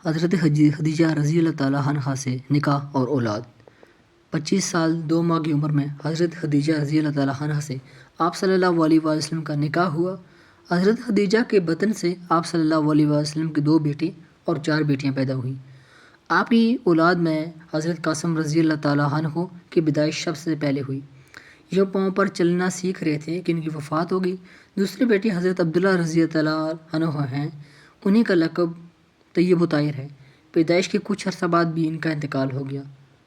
حضرت خدیجہ رضی اللہ تعالیٰ عنہا سے نکاح اور اولاد۔ 25 سال 2 ماہ کی عمر میں حضرت خدیجہ رضی اللہ تعالیٰ عنہا سے آپ صلی اللہ علیہ وسلم کا نکاح ہوا۔ حضرت خدیجہ کے بطن سے آپ صلی اللہ علیہ وسلم کے 2 بیٹے اور 4 بیٹیاں پیدا ہوئیں۔ آپ کی اولاد میں حضرت قاسم رضی اللہ تعالیٰ عنہ کی پیدائش سب سے پہلے ہوئی۔ یہ پاؤں پر چلنا سیکھ رہے تھے کہ ان کی وفات ہو گئی۔ دوسری بیٹی حضرت عبداللہ رضی اللہ تعالیٰ عنہ ہیں، انہی کا لقب طیب و طاہر ہے۔ پیدائش کے کچھ عرصہ بعد بھی ان کا انتقال ہو گیا۔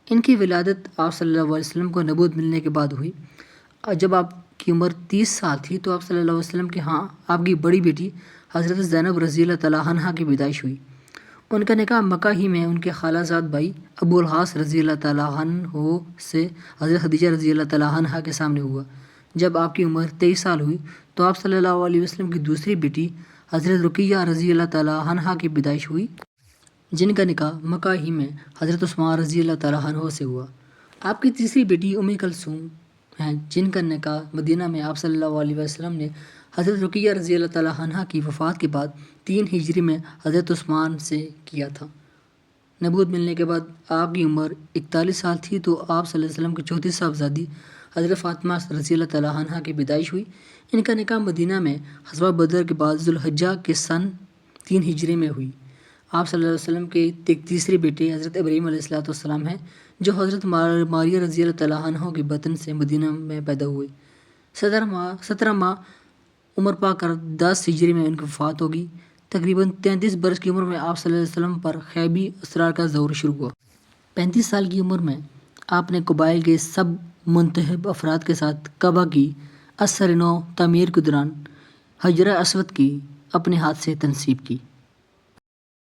ان کی ولادت آپ صلی اللہ علیہ وسلم کو نبوت ملنے کے بعد ہوئی۔ جب آپ کی عمر 30 سال تھی تو آپ صلی اللہ علیہ وسلم کے ہاں آپ کی بڑی بیٹی حضرت زینب رضی اللہ تعالیٰ عنہا کی پیدائش ہوئی۔ ان کا نکاح مکہ ہی میں ان کے خالہ زاد بھائی ابو العاص رضی اللہ تعالیٰ عنہ سے حضرت خدیجہ رضی اللہ تعالیٰ عنہا کے سامنے ہوا۔ جب آپ کی عمر 23 سال ہوئی تو آپ صلی اللہ علیہ وسلم کی دوسری بیٹی حضرت رقیہ رضی اللہ تعالیٰ عنہا کی پیدائش ہوئی، جن کا نکاح مکہ ہی میں حضرت عثمان رضی اللہ تعالیٰ عنہ سے ہوا۔ آپ کی تیسری بیٹی ام کلثوم ہیں، جن کا نکاح مدینہ میں آپ صلی اللہ علیہ وسلم نے حضرت رقیہ رضی اللہ تعالیٰ عنہا کی وفات کے بعد 3 ہجری میں حضرت عثمان سے کیا تھا۔ نبوت ملنے کے بعد آپ کی عمر 41 سال تھی تو آپ صلی اللہ علیہ وسلم کی چوتھی صاحبزادی حضرت فاطمہ رضی اللہ تعالیٰ عنہا کی پیدائش ہوئی۔ ان کا نکاح مدینہ میں غزوہ بدر کے بعد ذوالحجہ کے سن 3 ہجری میں ہوئی۔ آپ صلی اللہ علیہ وسلم کے تیسرے بیٹے حضرت ابراہیم علیہ السلام ہیں، جو حضرت ماریہ رضی اللہ تعالیٰ عنہ کے بطن سے مدینہ میں پیدا ہوئے۔ 17 ماہ عمر پا کر 10 ہجری میں ان کی وفات ہوگی۔ تقریباً 33 برس کی عمر میں آپ صلی اللہ علیہ وسلم پر غیبی اسرار کا ظہور شروع ہوا۔ 35 سال کی عمر میں آپ نے قبائل کے سب منتخب افراد کے ساتھ کعبہ کی اثر نو تعمیر کے دوران حجر اسود کی اپنے ہاتھ سے تنصیب کی۔